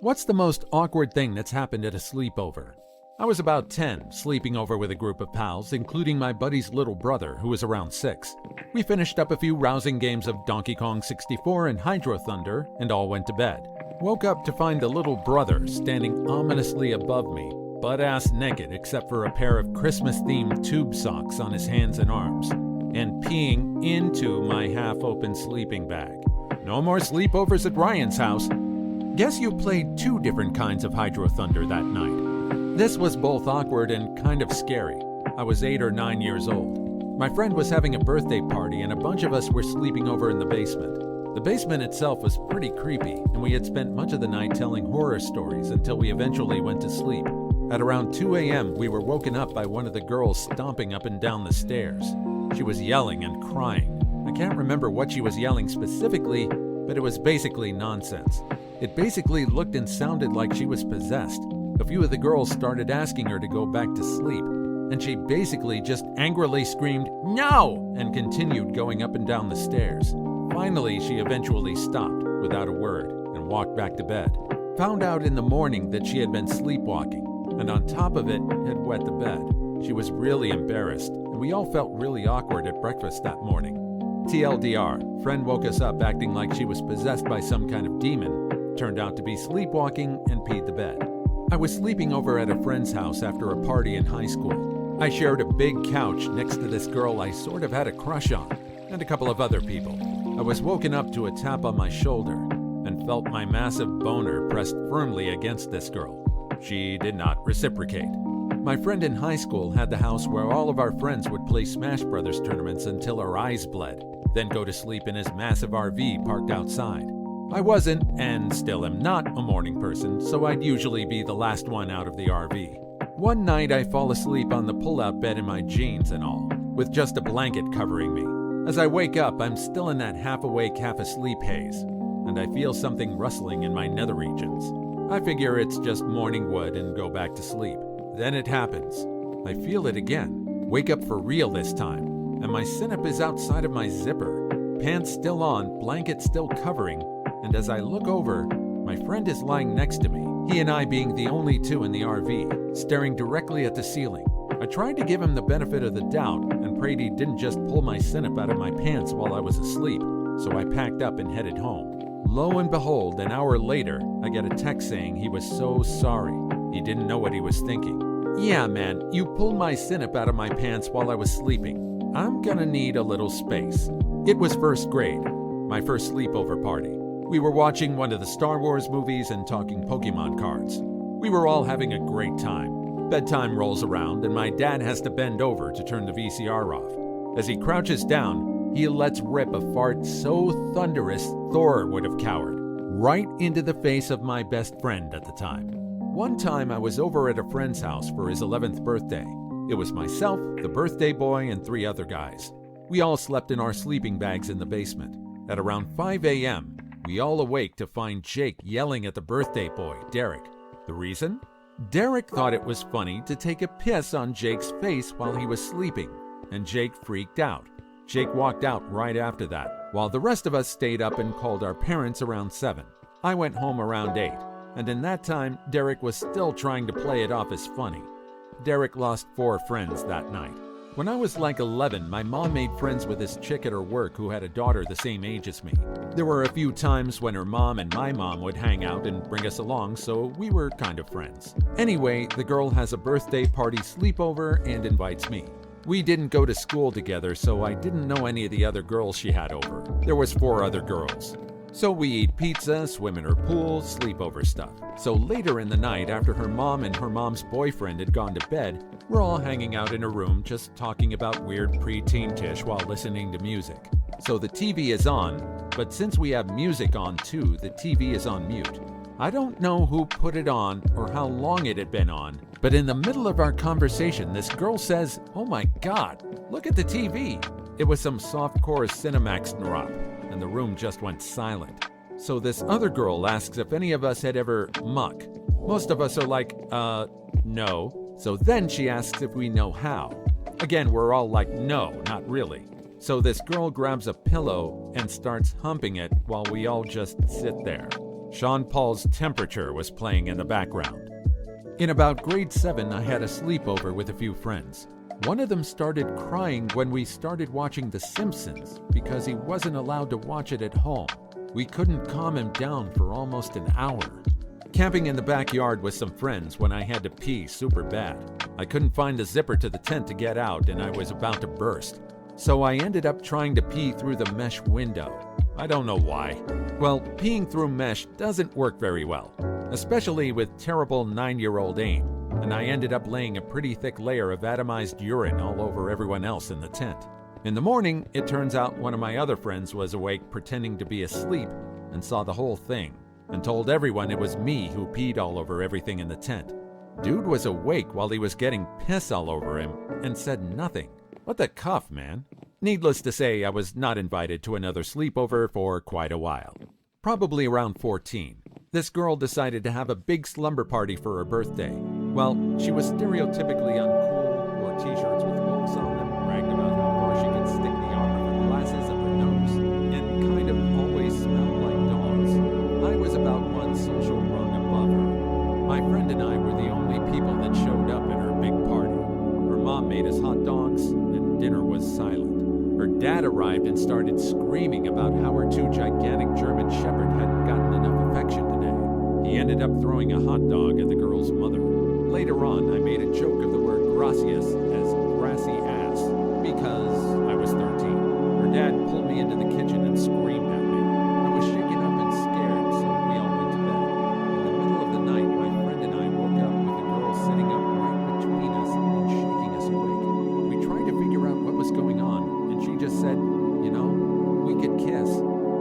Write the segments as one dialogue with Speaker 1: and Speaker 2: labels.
Speaker 1: What's the most awkward thing that's happened at a sleepover? I was about 10, sleeping over with a group of pals, including my buddy's little brother, who was around 6. We finished up a few rousing games of Donkey Kong 64 and Hydro Thunder, and all went to bed. Woke up to find the little brother standing ominously above me, butt-ass naked except for a pair of Christmas-themed tube socks on his hands and arms, and peeing into my half-open sleeping bag. No more sleepovers at Ryan's house. Guess you played 2 different kinds of Hydro Thunder that night. This was both awkward and kind of scary. I was 8 or 9 years old. My friend was having a birthday party and a bunch of us were sleeping over in the basement. The basement itself was pretty creepy, and we had spent much of the night telling horror stories until we eventually went to sleep. At around 2 a.m., we were woken up by one of the girls stomping up and down the stairs. She was yelling and crying. I can't remember what she was yelling specifically, but it was basically nonsense. It basically looked and sounded like she was possessed. A few of the girls started asking her to go back to sleep, and she basically just angrily screamed, "No!" and continued going up and down the stairs. Finally, she eventually stopped without a word and walked back to bed. Found out in the morning that she had been sleepwalking, and on top of it, had wet the bed. She was really embarrassed, and we all felt really awkward at breakfast that morning. TLDR, friend woke us up acting like she was possessed by some kind of demon. Turned out to be sleepwalking and peed the bed. I was sleeping over at a friend's house after a party in high school. I shared a big couch next to this girl I sort of had a crush on, and a couple of other people. I was woken up to a tap on my shoulder and felt my massive boner pressed firmly against this girl. She did not reciprocate. My friend in high school had the house where all of our friends would play Smash Brothers tournaments until our eyes bled, then go to sleep in his massive RV parked outside. I wasn't, and still am not, a morning person, so I'd usually be the last one out of the RV. One night I fall asleep on the pull-out bed in my jeans and all, with just a blanket covering me. As I wake up, I'm still in that half-awake, half-asleep haze, and I feel something rustling in my nether regions. I figure it's just morning wood and go back to sleep. Then it happens. I feel it again. Wake up for real this time, and my sin-up is outside of my zipper. Pants still on, blanket still covering, and as I look over, my friend is lying next to me, he and I being the only 2 in the RV, staring directly at the ceiling. I tried to give him the benefit of the doubt and prayed he didn't just pull my sin-up out of my pants while I was asleep, so I packed up and headed home. Lo and behold, an hour later, I get a text saying he was so sorry. He didn't know what he was thinking. "Yeah, man, you pulled my sin-up out of my pants while I was sleeping. I'm gonna need a little space." It was first grade, my first sleepover party. We were watching one of the Star Wars movies and talking Pokemon cards. We were all having a great time. Bedtime rolls around and my dad has to bend over to turn the VCR off. As he crouches down, he lets rip a fart so thunderous Thor would have cowered, right into the face of my best friend at the time. One time I was over at a friend's house for his 11th birthday. It was myself, the birthday boy, and 3 other guys. We all slept in our sleeping bags in the basement. At around 5 a.m., we all awake to find Jake yelling at the birthday boy, Derek. The reason? Derek thought it was funny to take a piss on Jake's face while he was sleeping, and Jake freaked out. Jake walked out right after that, while the rest of us stayed up and called our parents around 7. I went home around 8, and in that time, Derek was still trying to play it off as funny. Derek lost 4 friends that night. When I was like 11, my mom made friends with this chick at her work who had a daughter the same age as me. There were a few times when her mom and my mom would hang out and bring us along, so we were kind of friends. Anyway, the girl has a birthday party sleepover and invites me. We didn't go to school together, so I didn't know any of the other girls she had over. There was 4 other girls. So we eat pizza, swim in her pool, sleepover stuff. So later in the night, after her mom and her mom's boyfriend had gone to bed, we're all hanging out in a room just talking about weird preteen tish while listening to music. So the TV is on, but since we have music on too, the TV is on mute. I don't know who put it on or how long it had been on, but in the middle of our conversation, this girl says, "Oh my God, look at the TV." It was some softcore Cinemax drop, and the room just went silent. So this other girl asks if any of us had ever muck. Most of us are like, no. So then she asks if we know how. Again, we're all like, no, not really. So this girl grabs a pillow and starts humping it while we all just sit there. Sean Paul's Temperature was playing in the background. In about grade 7, I had a sleepover with a few friends. One of them started crying when we started watching The Simpsons because he wasn't allowed to watch it at home. We couldn't calm him down for almost an hour. Camping in the backyard with some friends when I had to pee super bad. I couldn't find the zipper to the tent to get out and I was about to burst. So I ended up trying to pee through the mesh window. I don't know why. Well, peeing through mesh doesn't work very well, especially with terrible 9-year-old aim, and I ended up laying a pretty thick layer of atomized urine all over everyone else in the tent. In the morning, it turns out one of my other friends was awake pretending to be asleep and saw the whole thing, and told everyone it was me who peed all over everything in the tent. Dude was awake while he was getting piss all over him and said nothing. What the cuff, man? Needless to say, I was not invited to another sleepover for quite a while. Probably around 14, this girl decided to have a big slumber party for her birthday. Well, she was stereotypically uncool, wore t-shirts with wolves on them, bragged about how far she could stick the arm of her glasses up her nose, and kind of always smelled like dogs. I was about one social rung above her. My friend and I were the only people that showed up at her big party. Her mom made us hot dogs, and dinner was silent. Her dad arrived and started screaming about how her 2 gigantic German Shepherd hadn't gotten enough affection today. He ended up throwing a hot dog at the girl's mother. Later on, I made a joke of the word gracias as grassy ass because I was 13. Her dad pulled me into the kitchen and screamed at me. I was shaken up and scared, so we all went to bed. In the middle of the night, my friend and I woke up with the girl sitting up right between us and shaking us awake. We tried to figure out what was going on, and she just said, we could kiss.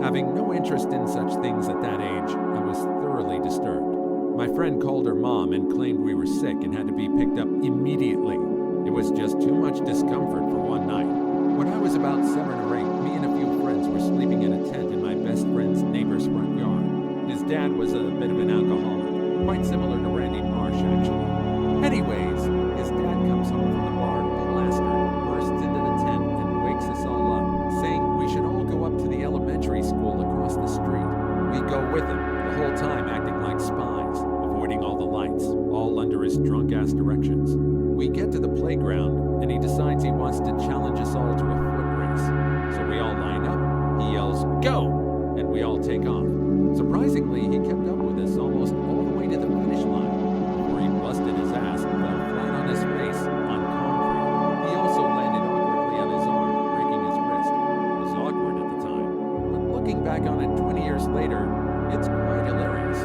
Speaker 1: Having no interest in such things at that age, I was thoroughly disturbed. My friend called her mom and claimed we were sick and had to be picked up immediately. It was just too much discomfort for one night. When I was about 7 or 8, me and a few friends were sleeping in a tent in my best friend's neighbor's front yard. His dad was a bit of an alcoholic, quite similar to Randy Marsh actually. Anyways, his dad comes home from the bar plastered, bursts into the tent and wakes us all up, saying we should all go up to the elementary school across the street. We go with him, the whole time acting like spies, avoiding all the lights, all under his drunk-ass directions. We get to the playground, and he decides he wants to challenge us all to a foot race. So we all line up, he yells, "Go!" and we all take off. Surprisingly, he kept up with us almost all the way to the finish line, before he busted his ass and fell flat on his face on concrete. He also landed awkwardly on his arm, breaking his wrist. It was awkward at the time, but looking back on it 20 years later, it's quite hilarious.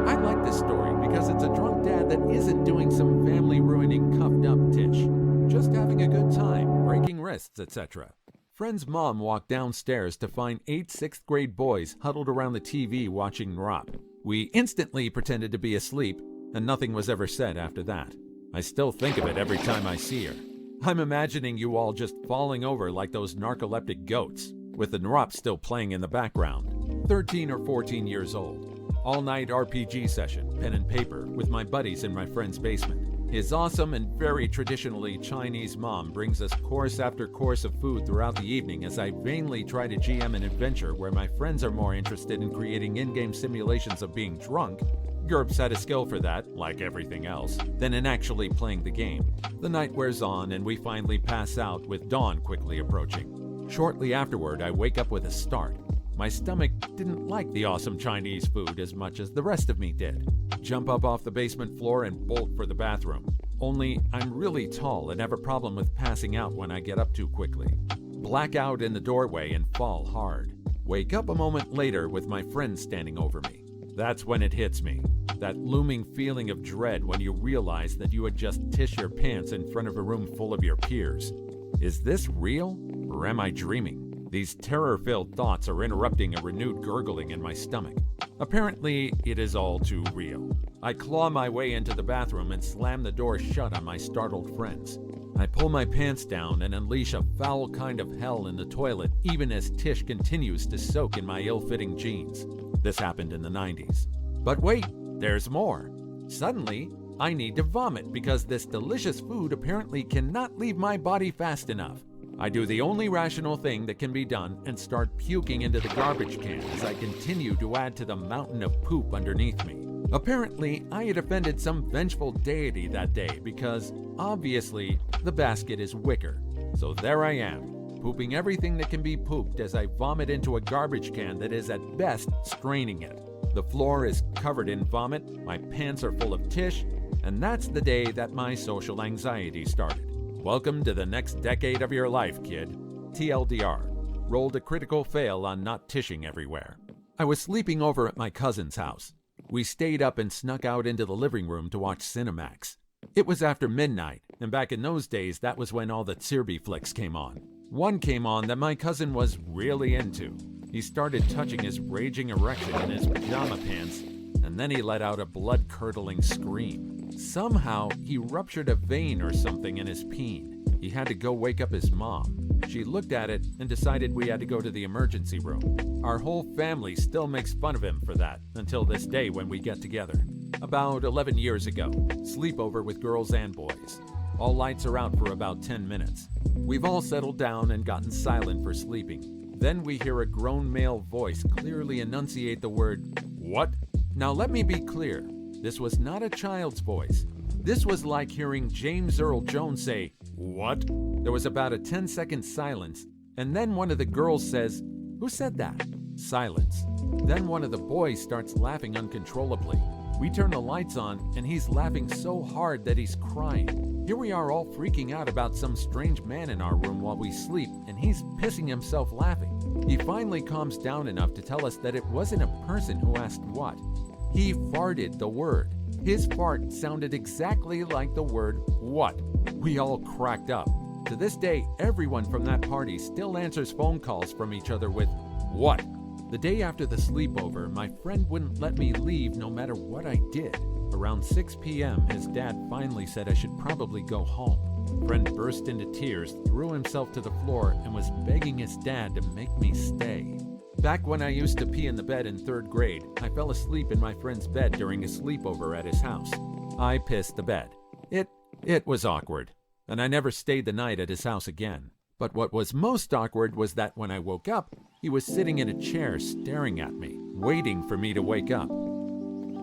Speaker 1: I like this story because it's a drunk dad that isn't doing some family-ruining cuffed-up tish. Just having a good time, breaking wrists, etc. Friend's mom walked downstairs to find 8 6th-grade boys huddled around the TV watching ROP. We instantly pretended to be asleep, and nothing was ever said after that. I still think of it every time I see her. I'm imagining you all just falling over like those narcoleptic goats, with the ROP still playing in the background. 13 or 14 years old. All-night RPG session, pen and paper, with my buddies in my friend's basement. His awesome and very traditionally Chinese mom brings us course after course of food throughout the evening as I vainly try to GM an adventure where my friends are more interested in creating in-game simulations of being drunk. GURPS had a skill for that, like everything else, than in actually playing the game. The night wears on and we finally pass out with dawn quickly approaching. Shortly afterward, I wake up with a start. My stomach didn't like the awesome Chinese food as much as the rest of me did. Jump up off the basement floor and bolt for the bathroom. Only I'm really tall and have a problem with passing out when I get up too quickly. Black out in the doorway and fall hard. Wake up a moment later with my friend standing over me. That's when it hits me. That looming feeling of dread when you realize that you had just tished your pants in front of a room full of your peers. Is this real, or am I dreaming? These terror-filled thoughts are interrupting a renewed gurgling in my stomach. Apparently, it is all too real. I claw my way into the bathroom and slam the door shut on my startled friends. I pull my pants down and unleash a foul kind of hell in the toilet even as Tish continues to soak in my ill-fitting jeans. This happened in the 90s. But wait, there's more. Suddenly, I need to vomit because this delicious food apparently cannot leave my body fast enough. I do the only rational thing that can be done and start puking into the garbage can as I continue to add to the mountain of poop underneath me. Apparently, I had offended some vengeful deity that day because, obviously, the basket is wicker. So there I am, pooping everything that can be pooped as I vomit into a garbage can that is at best straining it. The floor is covered in vomit, my pants are full of tish, and that's the day that my social anxiety started. Welcome to the next decade of your life, kid. TLDR. Rolled a critical fail on not tishing everywhere. I was sleeping over at my cousin's house. We stayed up and snuck out into the living room to watch Cinemax. It was after midnight, and back in those days, that was when all the Tsirby flicks came on. One came on that my cousin was really into. He started touching his raging erection in his pajama pants, and then he let out a blood-curdling scream. Somehow, he ruptured a vein or something in his peen. He had to go wake up his mom. She looked at it and decided we had to go to the emergency room. Our whole family still makes fun of him for that, until this day when we get together. About 11 years ago, sleepover with girls and boys. All lights are out for about 10 minutes. We've all settled down and gotten silent for sleeping. Then we hear a grown male voice clearly enunciate the word, "What?" Now let me be clear. This was not a child's voice. This was like hearing James Earl Jones say, "What?" There was about a 10-second silence, and then one of the girls says, "Who said that?" Silence. Then one of the boys starts laughing uncontrollably. We turn the lights on, and he's laughing so hard that he's crying. Here we are all freaking out about some strange man in our room while we sleep, and he's pissing himself laughing. He finally calms down enough to tell us that it wasn't a person who asked what. He farted the word. His fart sounded exactly like the word "what." We all cracked up. To this day, everyone from that party still answers phone calls from each other with "what." The day after the sleepover, my friend wouldn't let me leave no matter what I did. Around 6 p.m., his dad finally said I should probably go home. Friend burst into tears, threw himself to the floor, and was begging his dad to make me stay. Back when I used to pee in the bed in 3rd grade, I fell asleep in my friend's bed during a sleepover at his house. I pissed the bed. It was awkward, and I never stayed the night at his house again. But what was most awkward was that when I woke up, he was sitting in a chair staring at me, waiting for me to wake up.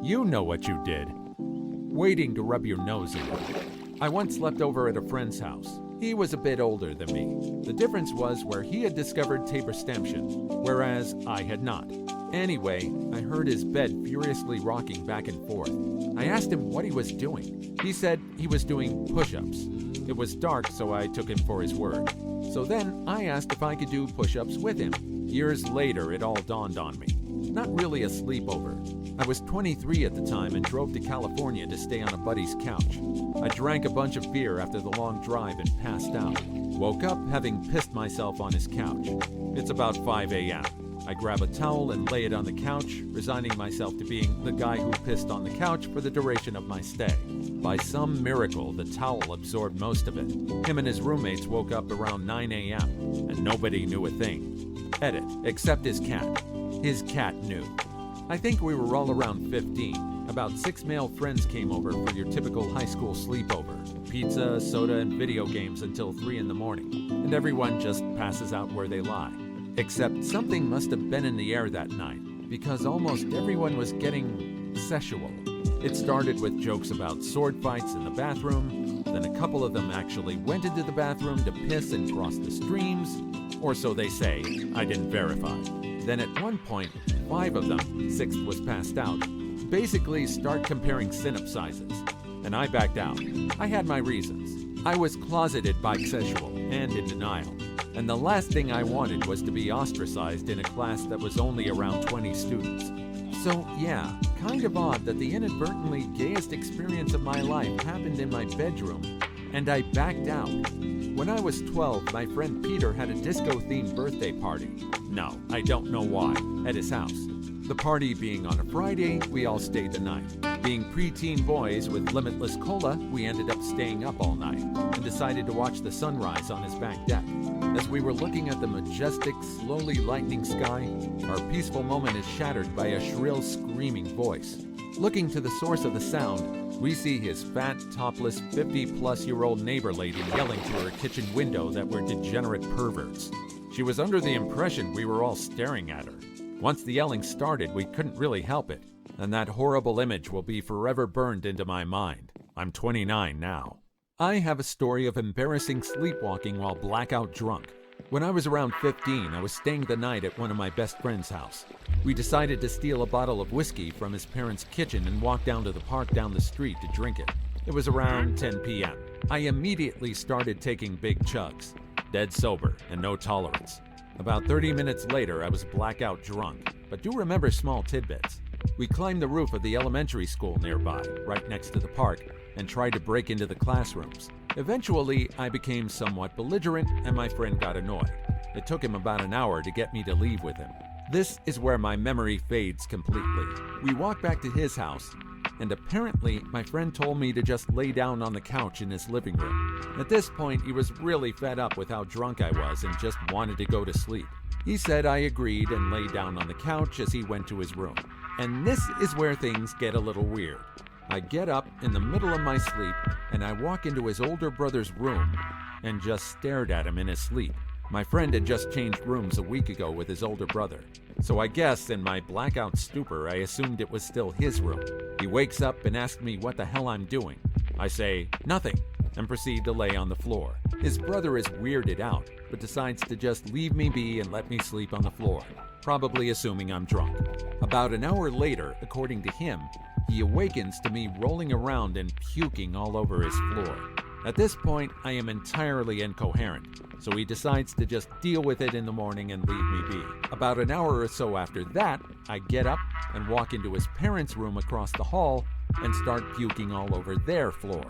Speaker 1: You know what you did. Waiting to rub your nose in it. I once slept over at a friend's house. He was a bit older than me. The difference was where he had discovered taperstemtion, whereas I had not. Anyway, I heard his bed furiously rocking back and forth. I asked him what he was doing. He said he was doing push-ups. It was dark, so I took him for his word. So then I asked if I could do push-ups with him. Years later, it all dawned on me. Not really a sleepover. I was 23 at the time and drove to California to stay on a buddy's couch. I drank a bunch of beer after the long drive and passed out. Woke up having pissed myself on his couch. It's about 5 a.m. I grab a towel and lay it on the couch, resigning myself to being the guy who pissed on the couch for the duration of my stay. By some miracle, the towel absorbed most of it. Him and his roommates woke up around 9 a.m., and nobody knew a thing. Edit, except his cat. His cat knew. I think we were all around 15. About 6 male friends came over for your typical high school sleepover. Pizza, soda, and video games until 3 in the morning. And everyone just passes out where they lie. Except something must have been in the air that night, because almost everyone was getting sexual. It started with jokes about sword fights in the bathroom, then a couple of them actually went into the bathroom to piss and cross the streams, or so they say, I didn't verify. Then at one point, 5 of them, 6th was passed out, basically start comparing synapse sizes. And I backed out. I had my reasons. I was closeted bisexual and in denial. And the last thing I wanted was to be ostracized in a class that was only around 20 students. So yeah, kind of odd that the inadvertently gayest experience of my life happened in my bedroom, and I backed out. When I was 12, my friend Peter had a disco-themed birthday party. No, I don't know why, at his house. The party being on a Friday, we all stayed the night. Being preteen boys with limitless cola, we ended up staying up all night and decided to watch the sunrise on his back deck. As we were looking at the majestic, slowly lightening sky, our peaceful moment is shattered by a shrill, screaming voice. Looking to the source of the sound, We see his fat, topless, 50-plus-year-old neighbor lady yelling through her kitchen window that we're degenerate perverts. She was under the impression we were all staring at her. Once the yelling started, we couldn't really help it, and that horrible image will be forever burned into my mind. I'm 29 now. I have a story of embarrassing sleepwalking while blackout drunk. When I was around 15, I was staying the night at one of my best friend's house. We decided to steal a bottle of whiskey from his parents' kitchen and walk down to the park down the street to drink it. It was around 10 p.m. I immediately started taking big chugs, dead sober and no tolerance. About 30 minutes later, I was blackout drunk, but do remember small tidbits. We climbed the roof of the elementary school nearby, right next to the park, and tried to break into the classrooms. Eventually, I became somewhat belligerent and my friend got annoyed. It took him about an hour to get me to leave with him. This is where my memory fades completely. We walked back to his house, and apparently my friend told me to just lay down on the couch in his living room. At this point, he was really fed up with how drunk I was and just wanted to go to sleep. He said I agreed and lay down on the couch as he went to his room. And this is where things get a little weird. I get up in the middle of my sleep and I walk into his older brother's room and just stared at him in his sleep. My friend had just changed rooms a week ago with his older brother, so I guess in my blackout stupor I assumed it was still his room. He wakes up and asks me what the hell I'm doing. I say, nothing, and proceed to lay on the floor. His brother is weirded out, but decides to just leave me be and let me sleep on the floor, probably assuming I'm drunk. About an hour later, according to him, he awakens to me rolling around and puking all over his floor. At this point, I am entirely incoherent, so he decides to just deal with it in the morning and leave me be. About an hour or so after that, I get up and walk into his parents' room across the hall and start puking all over their floor.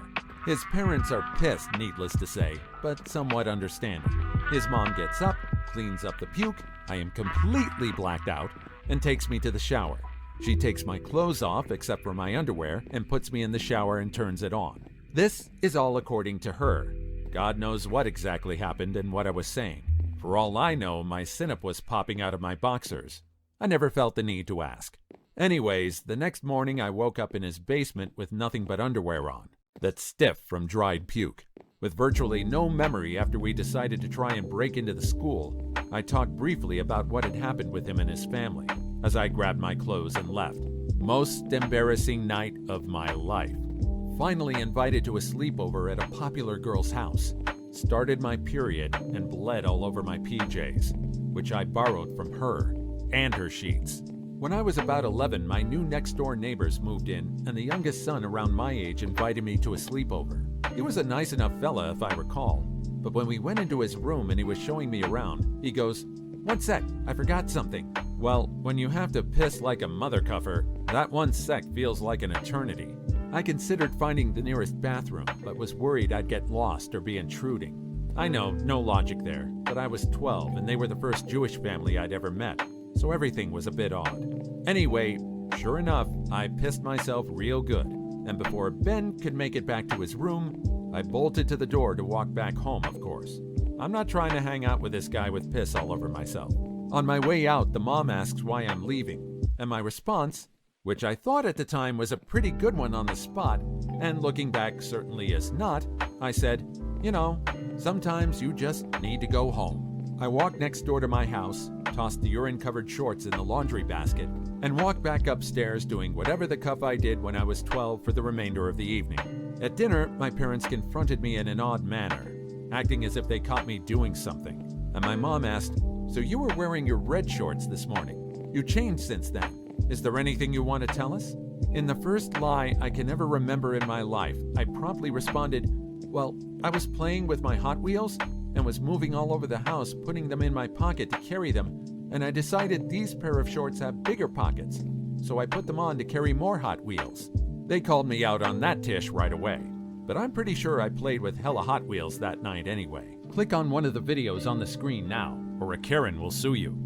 Speaker 1: His parents are pissed, needless to say, but somewhat understanding. His mom gets up, cleans up the puke, I am completely blacked out, and takes me to the shower. She takes my clothes off, except for my underwear, and puts me in the shower and turns it on. This is all according to her. God knows what exactly happened and what I was saying. For all I know, my synapse was popping out of my boxers. I never felt the need to ask. Anyways, the next morning I woke up in his basement with nothing but underwear on, that's stiff from dried puke. With virtually no memory after we decided to try and break into the school, I talked briefly about what had happened with him and his family, as I grabbed my clothes and left. Most embarrassing night of my life. Finally invited to a sleepover at a popular girl's house. Started my period and bled all over my PJs, which I borrowed from her and her sheets. When I was about 11, my new next-door neighbors moved in, and the youngest son around my age invited me to a sleepover. He was a nice enough fella, if I recall, but when we went into his room and he was showing me around, he goes, "1 sec, I forgot something." Well, when you have to piss like a mother cuffer, that 1 sec feels like an eternity. I considered finding the nearest bathroom, but was worried I'd get lost or be intruding. I know, no logic there, but I was 12 and they were the first Jewish family I'd ever met, so everything was a bit odd. Anyway, sure enough, I pissed myself real good, and before Ben could make it back to his room, I bolted to the door to walk back home, of course. I'm not trying to hang out with this guy with piss all over myself. On my way out, the mom asks why I'm leaving, and my response, which I thought at the time was a pretty good one on the spot, and looking back certainly is not, I said, "You know, sometimes you just need to go home." I walked next door to my house, tossed the urine-covered shorts in the laundry basket, and walked back upstairs doing whatever the cuff I did when I was 12 for the remainder of the evening. At dinner, my parents confronted me in an odd manner, acting as if they caught me doing something, and my mom asked, "So you were wearing your red shorts this morning? You changed since then. Is there anything you want to tell us?" In the first lie I can ever remember in my life, I promptly responded, "Well, I was playing with my Hot Wheels and was moving all over the house, putting them in my pocket to carry them, and I decided these pair of shorts have bigger pockets, so I put them on to carry more Hot Wheels." They called me out on that tish right away, but I'm pretty sure I played with hella Hot Wheels that night anyway. Click on one of the videos on the screen now, or a Karen will sue you.